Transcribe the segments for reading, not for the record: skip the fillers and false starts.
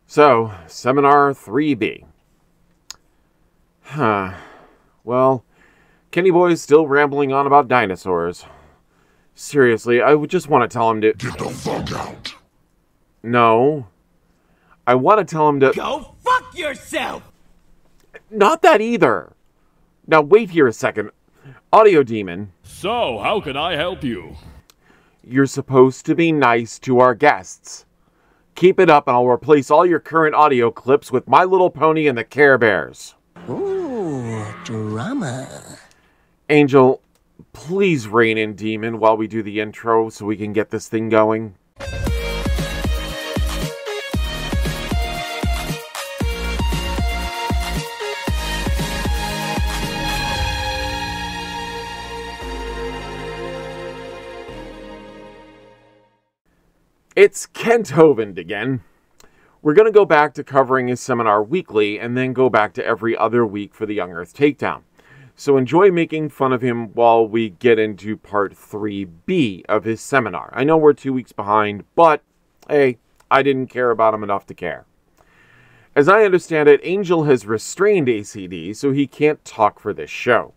So, Seminar 3B. Well, Kenny Boy's still rambling on about dinosaurs. Seriously, I would just want to tell him to... Get the fuck out! No. I want to tell him to... Go fuck yourself! Not that either. Now wait here a second. Audio Demon. So, how can I help you? You're supposed to be nice to our guests. Keep it up and I'll replace all your current audio clips with My Little Pony and the Care Bears. Ooh, drama. Angel, please rein in Demon while we do the intro so we can get this thing going. It's Kent Hovind again. We're going to go back to covering his seminar weekly and then go back to every other week for the Young Earth Takedown. So enjoy making fun of him while we get into part 3B of his seminar. I know we're 2 weeks behind, but hey, I didn't care about him enough to care. As I understand it, Angel has restrained ACD so he can't talk for this show.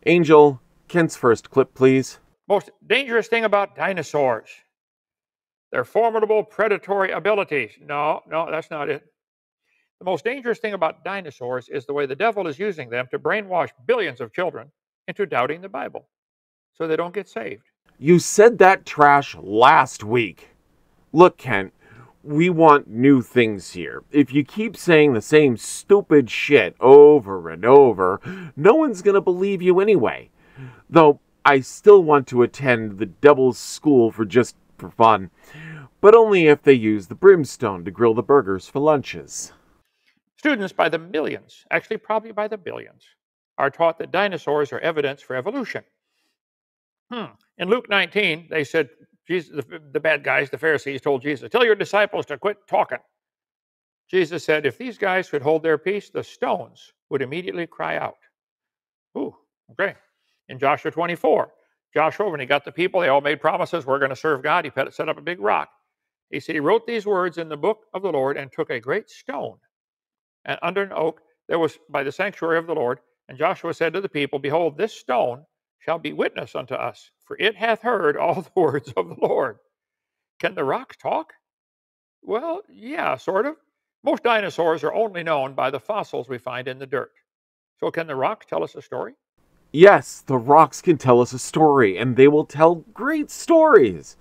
Angel, Kent's first clip, please. Most dangerous thing about dinosaurs. Their formidable predatory abilities. No, that's not it. The most dangerous thing about dinosaurs is the way the devil is using them to brainwash billions of children into doubting the Bible so they don't get saved. You said that trash last week. Look, Kent, we want new things here. If you keep saying the same stupid shit over and over, no one's going to believe you anyway. Though I still want to attend the devil's school for fun, but only if they use the brimstone to grill the burgers for lunches. Students by the millions, actually probably by the billions, are taught that dinosaurs are evidence for evolution. In Luke 19, they said, Jesus, the bad guys, the Pharisees, told Jesus, tell your disciples to quit talking. Jesus said, if these guys could hold their peace, the stones would immediately cry out. Ooh, okay. In Joshua 24, Joshua, when he got the people, they all made promises, we're going to serve God. He set up a big rock. He said he wrote these words in the book of the Lord and took a great stone. And under an oak, there was by the sanctuary of the Lord. And Joshua said to the people, behold, this stone shall be witness unto us, for it hath heard all the words of the Lord. Can the rock talk? Well, yeah, sort of. Most dinosaurs are only known by the fossils we find in the dirt. So can the rock tell us a story? Yes, the rocks can tell us a story, and they will tell great stories.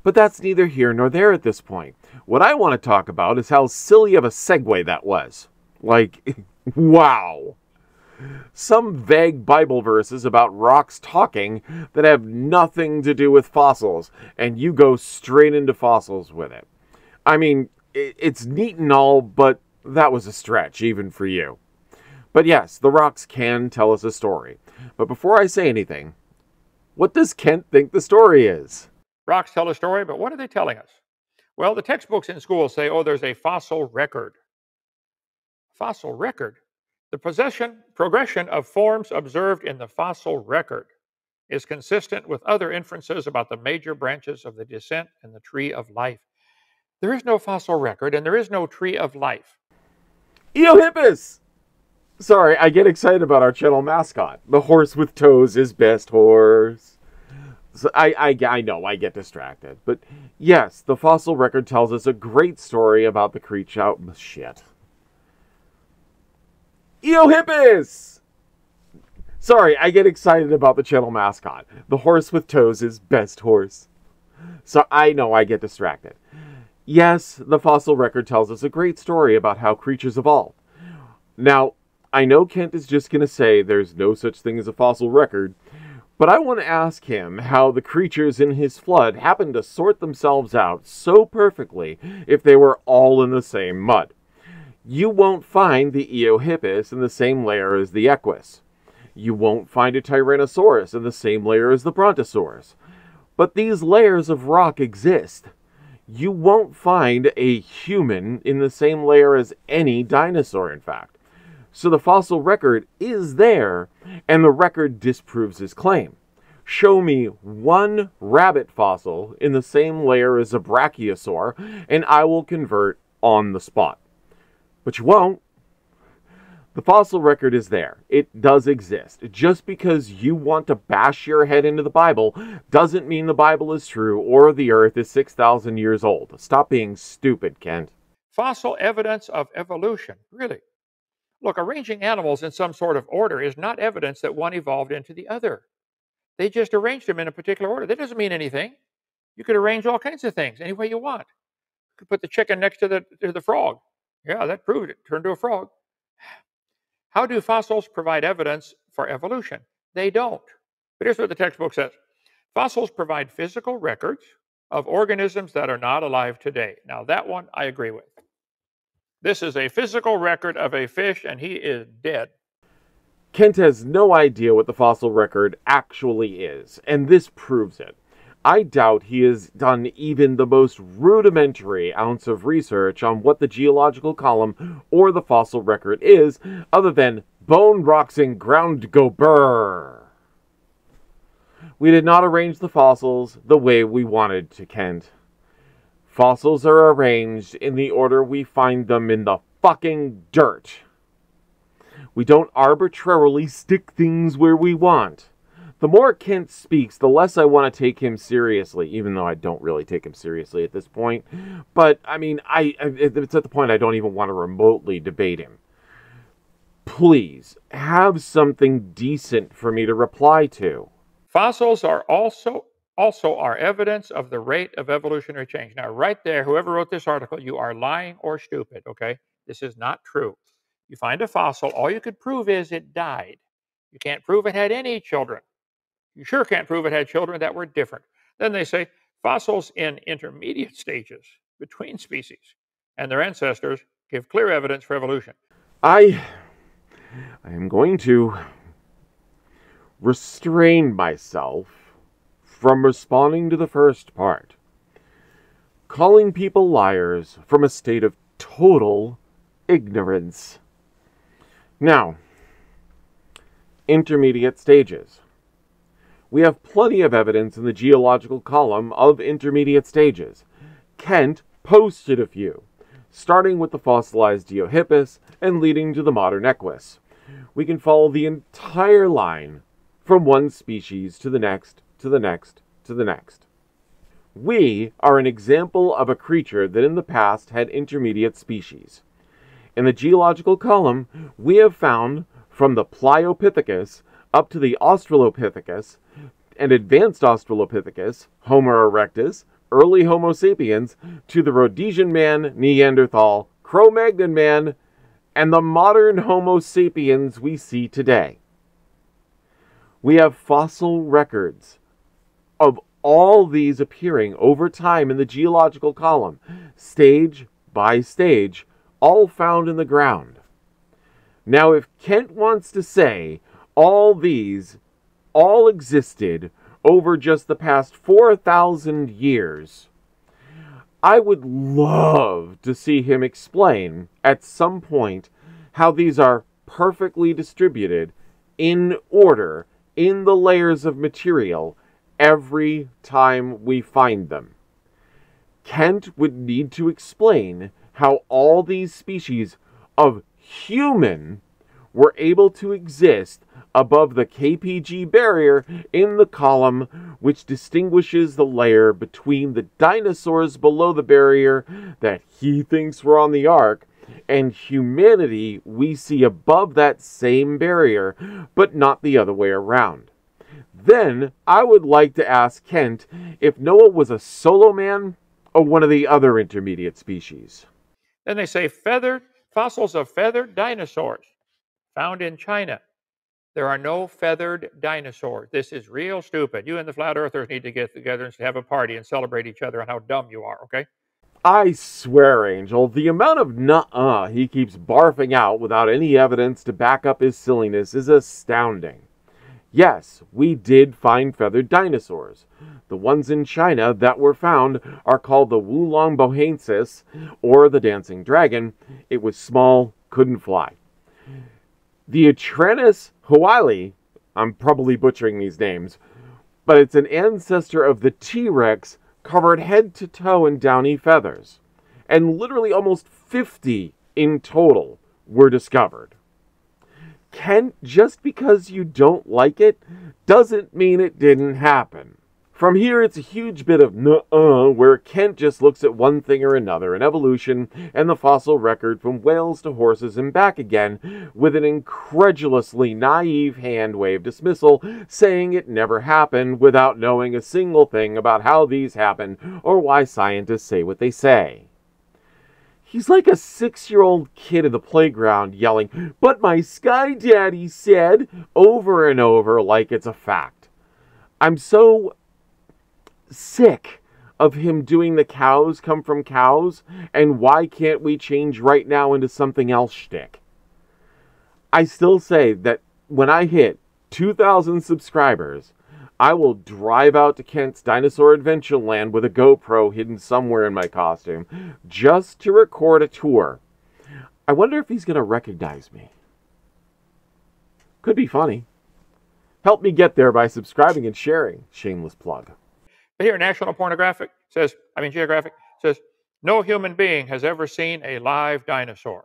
But that's neither here nor there at this point. What I want to talk about is how silly of a segue that was. Like, wow. Some vague Bible verses about rocks talking that have nothing to do with fossils, and you go straight into fossils with it. I mean, it's neat and all, but that was a stretch, even for you. But yes, the rocks can tell us a story. But before I say anything, what does Kent think the story is? Rocks tell a story, but what are they telling us? Well, the textbooks in school say, oh, there's a fossil record. Fossil record? The progression of forms observed in the fossil record is consistent with other inferences about the major branches of the descent and the tree of life. There is no fossil record, and there is no tree of life. Eohippus! Sorry, I get excited about our channel mascot. The horse with toes is best horse. So I know, I get distracted. But yes, the fossil record tells us a great story about the creature. Shit. Eohippus! Sorry, I get excited about the channel mascot. The horse with toes is best horse. So I know, I get distracted. Yes, the fossil record tells us a great story about how creatures evolved. Now, I know Kent is just going to say there's no such thing as a fossil record, but I want to ask him how the creatures in his flood happened to sort themselves out so perfectly if they were all in the same mud. You won't find the Eohippus in the same layer as the Equus. You won't find a Tyrannosaurus in the same layer as the Brontosaurus. But these layers of rock exist. You won't find a human in the same layer as any dinosaur, in fact. So the fossil record is there, and the record disproves his claim. Show me one rabbit fossil in the same layer as a brachiosaur, and I will convert on the spot. But you won't. The fossil record is there. It does exist. Just because you want to bash your head into the Bible doesn't mean the Bible is true or the earth is 6,000 years old. Stop being stupid, Kent. Fossil evidence of evolution. Really? Look, arranging animals in some sort of order is not evidence that one evolved into the other. They just arranged them in a particular order. That doesn't mean anything. You could arrange all kinds of things any way you want. You could put the chicken next to the frog. Yeah, that proved it. Turned to a frog. How do fossils provide evidence for evolution? They don't. But here's what the textbook says. Fossils provide physical records of organisms that are not alive today. Now, that one I agree with. This is a physical record of a fish, and he is dead. Kent has no idea what the fossil record actually is, and this proves it. I doubt he has done even the most rudimentary ounce of research on what the geological column or the fossil record is, other than bone rocks and ground go brrr. We did not arrange the fossils the way we wanted to, Kent. Fossils are arranged in the order we find them in the fucking dirt. We don't arbitrarily stick things where we want. The more Kent speaks, the less I want to take him seriously, even though I don't really take him seriously at this point. But, I mean, it's at the point I don't even want to remotely debate him. Please, have something decent for me to reply to. Fossils are also are evidence of the rate of evolutionary change. Now, right there, whoever wrote this article, you are lying or stupid, okay? This is not true. You find a fossil, all you could prove is it died. You can't prove it had any children. You sure can't prove it had children that were different. Then they say fossils in intermediate stages between species and their ancestors give clear evidence for evolution. I am going to restrain myself from responding to the first part. Calling people liars from a state of total ignorance. Now, intermediate stages. We have plenty of evidence in the geological column of intermediate stages. Kent posted a few, starting with the fossilized Eohippus and leading to the modern Equus. We can follow the entire line from one species to the next, to the next, to the next. We are an example of a creature that in the past had intermediate species. In the geological column, we have found from the Pliopithecus up to the Australopithecus and advanced Australopithecus, Homo erectus, early Homo sapiens, to the Rhodesian man, Neanderthal, Cro-Magnon man, and the modern Homo sapiens we see today. We have fossil records of all these appearing over time in the geological column, stage by stage, all found in the ground. Now, if Kent wants to say all these all existed over just the past 4,000 years, I would love to see him explain at some point how these are perfectly distributed in order in the layers of material every time we find them. Kent would need to explain how all these species of human were able to exist above the KPG barrier in the column which distinguishes the layer between the dinosaurs below the barrier that he thinks were on the ark and humanity we see above that same barrier, but not the other way around. Then I would like to ask Kent if Noah was a solo man or one of the other intermediate species. Then they say fossils of feathered dinosaurs found in China. There are no feathered dinosaurs. This is real stupid. You and the flat earthers need to get together and have a party and celebrate each other on how dumb you are, okay? I swear, Angel, the amount of nuh-uh he keeps barfing out without any evidence to back up his silliness is astounding. Yes, we did find feathered dinosaurs. The ones in China that were found are called the Wulong bohensis, or the dancing dragon. It was small, couldn't fly. The Etranus huali, I'm probably butchering these names, but it's an ancestor of the T-Rex covered head to toe in downy feathers. And literally almost 50 in total were discovered. Kent, just because you don't like it doesn't mean it didn't happen. From here, it's a huge bit of nuh-uh, where Kent just looks at one thing or another in evolution and the fossil record from whales to horses and back again, with an incredulously naive hand-wave dismissal, saying it never happened without knowing a single thing about how these happen or why scientists say what they say. He's like a 6-year-old kid in the playground yelling, "But my sky daddy said," over and over like it's a fact. I'm so sick of him doing the cows come from cows and why can't we change right now into something else shtick. I still say that when I hit 2,000 subscribers, I will drive out to Kent's Dinosaur Adventureland with a GoPro hidden somewhere in my costume just to record a tour. I wonder if he's going to recognize me. Could be funny. Help me get there by subscribing and sharing. Shameless plug. But here, National Geographic says, no human being has ever seen a live dinosaur.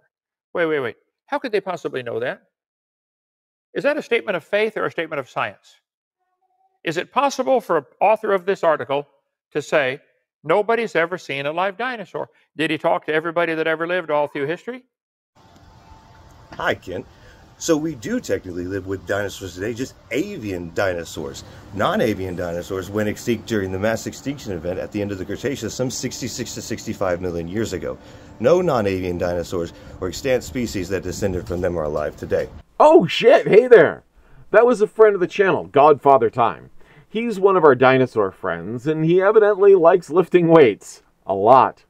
Wait. How could they possibly know that? Is that a statement of faith or a statement of science? Is it possible for an author of this article to say, nobody's ever seen a live dinosaur? Did he talk to everybody that ever lived all through history? Hi, Kent. So we do technically live with dinosaurs today, just avian dinosaurs. Non-avian dinosaurs went extinct during the mass extinction event at the end of the Cretaceous some 66 to 65 million years ago. No non-avian dinosaurs or extant species that descended from them are alive today. Oh shit, hey there! That was a friend of the channel, Godfather Time. He's one of our dinosaur friends, and he evidently likes lifting weights. A lot.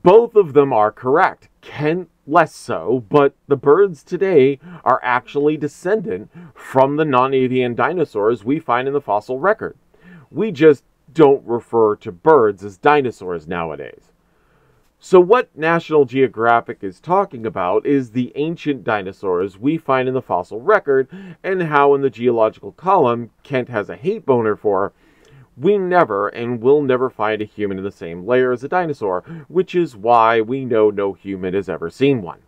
Both of them are correct. Kent less so, but the birds today are actually descendant from the non-avian dinosaurs we find in the fossil record. We just don't refer to birds as dinosaurs nowadays. So what National Geographic is talking about is the ancient dinosaurs we find in the fossil record, and how in the geological column Kent has a hate boner for. We never and will never find a human in the same layer as a dinosaur, which is why we know no human has ever seen one.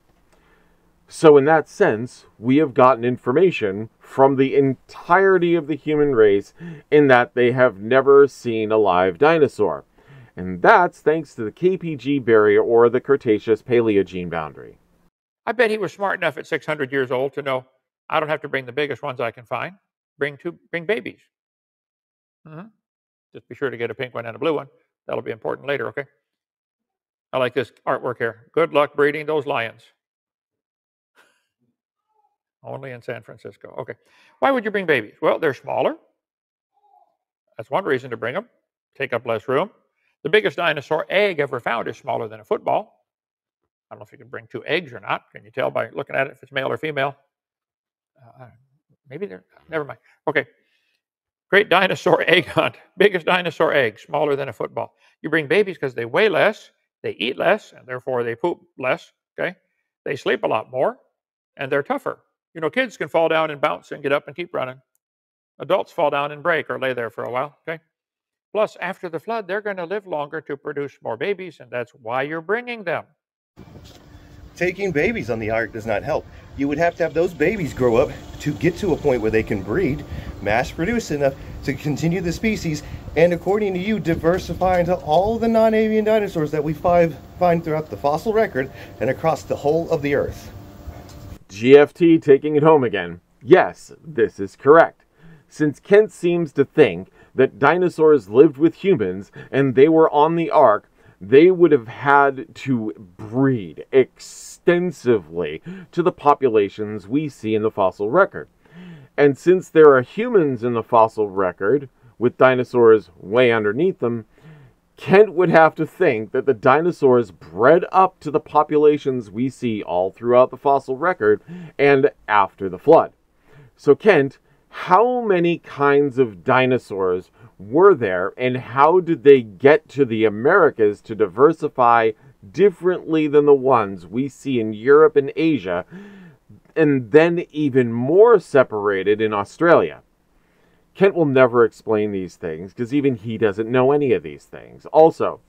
So in that sense, we have gotten information from the entirety of the human race in that they have never seen a live dinosaur. And that's thanks to the KPG barrier, or the Cretaceous-Paleogene boundary. I bet he was smart enough at 600 years old to know, I don't have to bring the biggest ones I can find. Bring babies. Just be sure to get a pink one and a blue one. That'll be important later, okay? I like this artwork here. Good luck breeding those lions. Only in San Francisco. Okay. Why would you bring babies? Well, they're smaller. That's one reason to bring them. Take up less room. The biggest dinosaur egg ever found is smaller than a football. I don't know if you can bring 2 eggs or not. Can you tell by looking at it if it's male or female? Maybe they're... Never mind. Okay. Great dinosaur egg hunt. Biggest dinosaur egg, smaller than a football. You bring babies because they weigh less, they eat less, and therefore they poop less, okay? They sleep a lot more, and they're tougher. You know, kids can fall down and bounce and get up and keep running. Adults fall down and break or lay there for a while, okay? Plus, after the flood, they're going to live longer to produce more babies, and that's why you're bringing them. Taking babies on the ark does not help. You would have to have those babies grow up to get to a point where they can breed, mass produce enough to continue the species, and according to you, diversify into all the non-avian dinosaurs that we find throughout the fossil record and across the whole of the earth. GFT taking it home again. Yes, this is correct. Since Kent seems to think that dinosaurs lived with humans and they were on the ark, they would have had to breed extensively to the populations we see in the fossil record. And since there are humans in the fossil record, with dinosaurs way underneath them, Kent would have to think that the dinosaurs bred up to the populations we see all throughout the fossil record and after the flood. So Kent, how many kinds of dinosaurs were there, and how did they get to the Americas to diversify differently than the ones we see in Europe and Asia, and then even more separated in Australia? Kent will never explain these things because even he doesn't know any of these things. Also,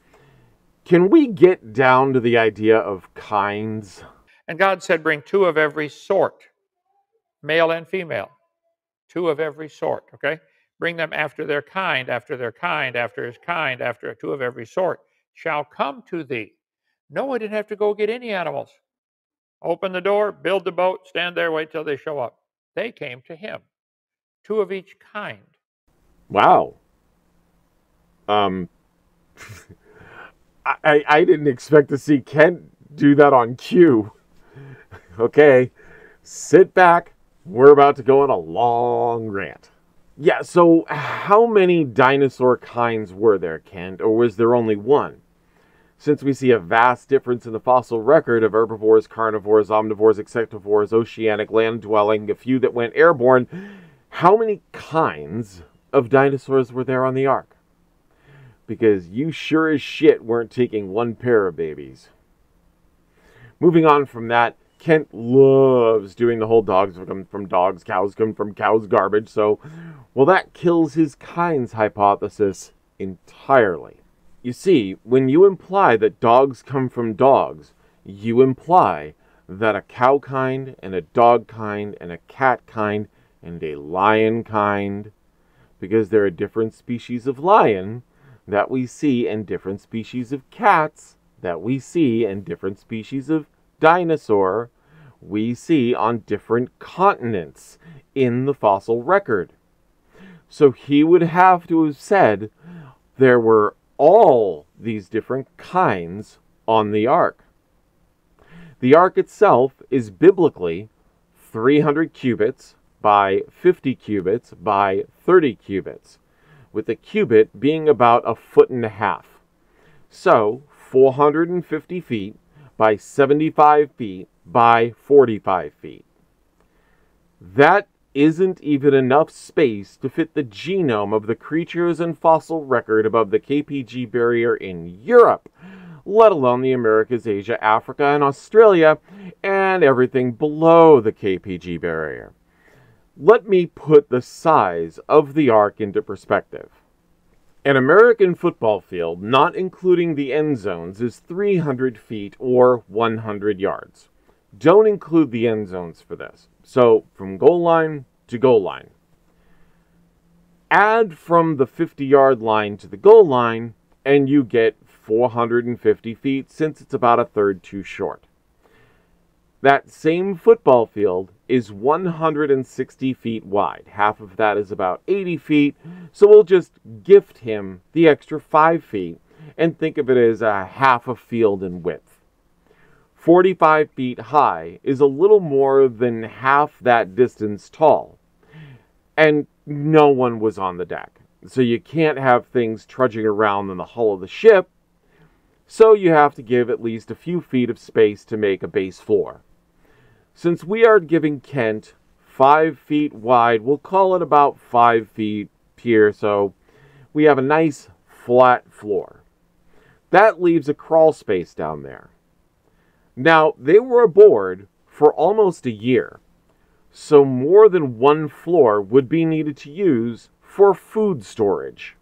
Can we get down to the idea of kinds? And God said, bring two of every sort, male and female. Two of every sort, okay? Bring them after their kind, after their kind, after his kind, after two of every sort shall come to thee. Noah didn't have to go get any animals. Open the door, build the boat, stand there, wait till they show up. They came to him. Two of each kind. Wow. I didn't expect to see Kent do that on cue. Okay, sit back. We're about to go on a long rant. Yeah, so how many dinosaur kinds were there, Kent? Or was there only one? Since we see a vast difference in the fossil record of herbivores, carnivores, omnivores, insectivores, oceanic, land-dwelling, a few that went airborne, how many kinds of dinosaurs were there on the Ark? Because you sure as shit weren't taking one pair of babies. Moving on from that, Kent loves doing the whole dogs come from dogs, cows come from cows garbage, so, well, that kills his kinds hypothesis entirely. You see, when you imply that dogs come from dogs, you imply that a cow kind and a dog kind and a cat kind and a lion kind, because there are different species of lion that we see and different species of cats that we see and different species of dinosaur we see on different continents in the fossil record. So he would have to have said there were all these different kinds on the Ark. The Ark itself is biblically 300 cubits by 50 cubits by 30 cubits, with a cubit being about 1.5 feet. So 450 feet by 75 feet by 45 feet. That isn't even enough space to fit the genome of the creatures and fossil record above the KPG barrier in Europe, let alone the Americas, Asia, Africa, and Australia, and everything below the KPG barrier. Let me put the size of the Ark into perspective. An American football field, not including the end zones, is 300 feet or 100 yards. Don't include the end zones for this. So, from goal line to goal line. Add from the 50-yard line to the goal line, and you get 450 feet, since it's about a third too short. That same football field is 160 feet wide. Half of that is about 80 feet, so we'll just gift him the extra 5 feet and think of it as a half a field in width. 45 feet high is a little more than half that distance tall. And no one was on the deck, so you can't have things trudging around in the hull of the ship, so you have to give at least a few feet of space to make a base floor. Since we are giving Kent 5 feet wide, we'll call it about 5 feet here, so we have a nice flat floor. That leaves a crawl space down there. Now, they were aboard for almost a year, so more than one floor would be needed to use for food storage.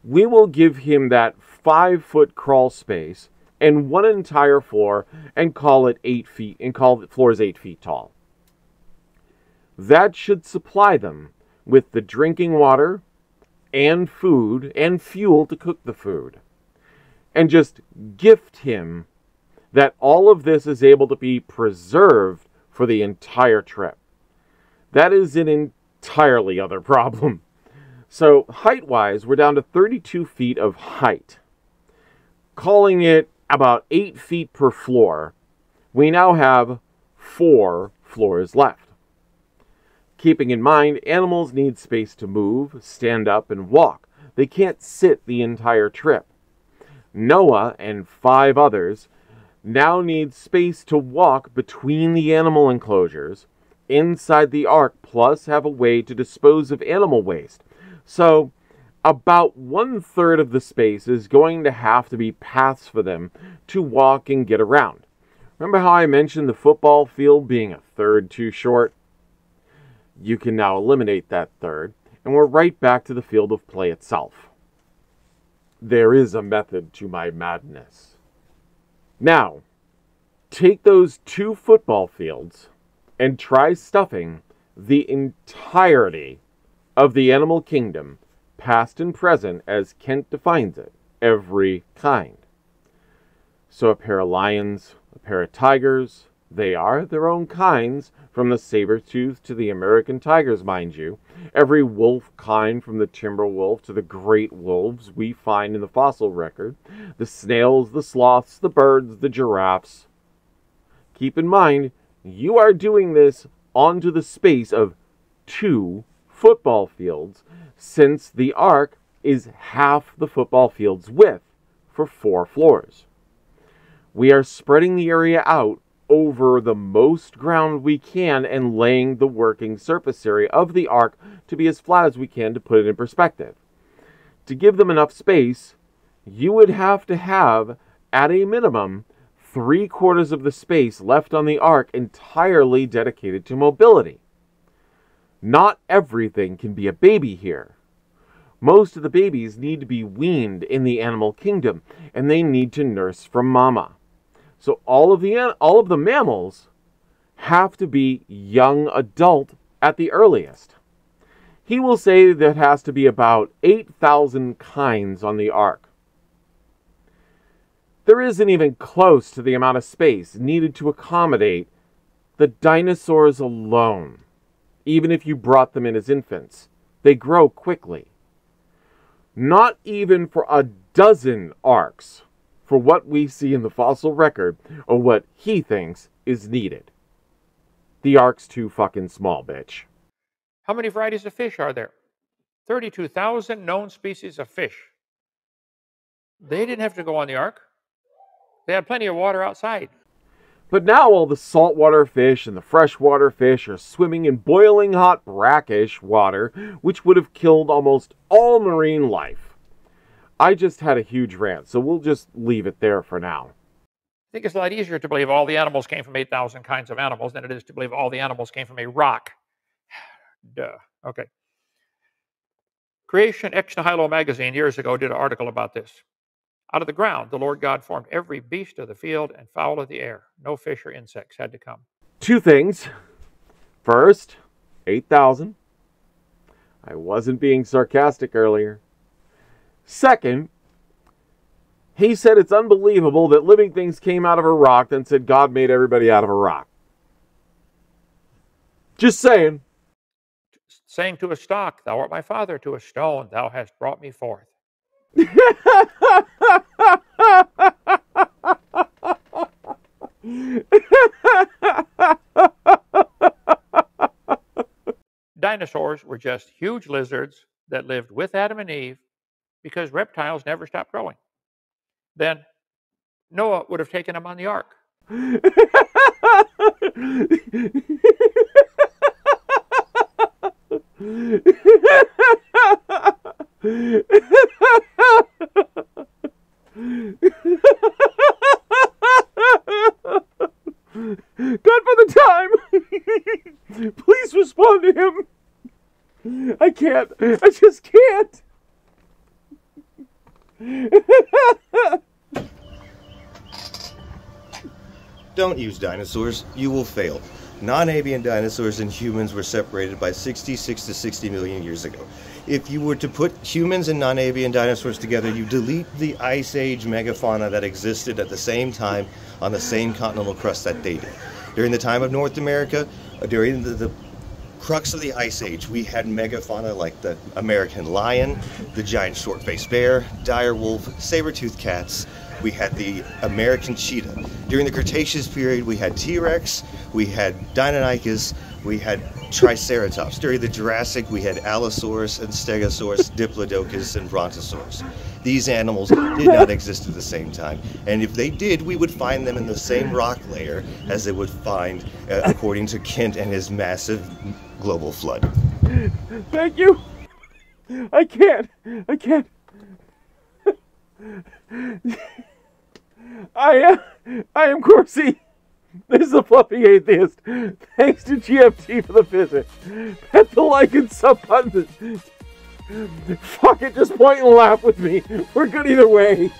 We will give him that 5-foot crawl space and one entire floor and call it 8 feet, and call the floors 8 feet tall. That should supply them with the drinking water and food and fuel to cook the food. And just gift him that all of this is able to be preserved for the entire trip. That is an entirely other problem. So height-wise, we're down to 32 feet of height. Calling it about 8 feet per floor, we now have 4 floors left. Keeping in mind, animals need space to move, stand up, and walk. They can't sit the entire trip. Noah and 5 others now need space to walk between the animal enclosures inside the Ark, plus have a way to dispose of animal waste. So about 1/3 of the space is going to have to be paths for them to walk and get around. Remember how I mentioned the football field being a third too short? You can now eliminate that third, and we're right back to the field of play itself. there is a method to my madness. Now, take those 2 football fields and try stuffing the entirety of the animal kingdom, past and present, as Kent defines it, every kind. So a pair of lions, a pair of tigers, they are their own kinds, from the saber-tooth to the American tigers, mind you. Every wolf kind, from the timber wolf to the great wolves we find in the fossil record. The snails, the sloths, the birds, the giraffes. Keep in mind, you are doing this onto the space of 2 football fields, since the ark is half the football field's width for 4 floors. We are spreading the area out over the most ground we can and laying the working surface area of the ark to be as flat as we can to put it in perspective. To give them enough space, you would have to have, at a minimum, 3/4 of the space left on the ark entirely dedicated to mobility. Not everything can be a baby here. Most of the babies need to be weaned in the animal kingdom, and they need to nurse from mama. So all of the mammals have to be young adult at the earliest. He will say there has to be about 8,000 kinds on the ark. There isn't even close to the amount of space needed to accommodate the dinosaurs alone. Even if you brought them in as infants, they grow quickly. Not even for a dozen arks, for what we see in the fossil record, or what he thinks is needed. The ark's too fucking small, bitch. How many varieties of fish are there? 32,000 known species of fish. They didn't have to go on the ark. They had plenty of water outside. But now all the saltwater fish and the freshwater fish are swimming in boiling hot brackish water, which would have killed almost all marine life. I just had a huge rant, so we'll just leave it there for now. I think it's a lot easier to believe all the animals came from 8,000 kinds of animals than it is to believe all the animals came from a rock. Duh. Okay. Creation Ex Nihilo magazine years ago did an article about this. Out of the ground, the Lord God formed every beast of the field and fowl of the air. No fish or insects had to come. 2 things. First, 8,000. I wasn't being sarcastic earlier. Second, he said it's unbelievable that living things came out of a rock, then said God made everybody out of a rock. Just saying. Saying to a stock, thou art my father, to a stone, thou hast brought me forth. Dinosaurs were just huge lizards that lived with Adam and Eve because reptiles never stopped growing. Then Noah would have taken them on the ark. Godfather time! Please respond to him. I can't. I just can't. Don't use dinosaurs. You will fail. Non-avian dinosaurs and humans were separated by 66 to 60 million years ago. If you were to put humans and non-avian dinosaurs together, you delete the Ice Age megafauna that existed at the same time on the same continental crust that they did. During the time of North America, during the crux of the Ice Age, we had megafauna like the American lion, the giant short-faced bear, dire wolf, saber-toothed cats. We had the American cheetah. During the Cretaceous period, we had T-Rex, we had Deinonychus, we had Triceratops. During the Jurassic, we had Allosaurus and Stegosaurus, Diplodocus, and Brontosaurus. These animals did not exist at the same time, and if they did, we would find them in the same rock layer as they would find, according to Kent and his massive global flood. Thank you. I can't. I am Corsi. This is a fluffy atheist. Thanks to GFT for the visit. Hit the like and sub button. Fuck it, just point and laugh with me. We're good either way.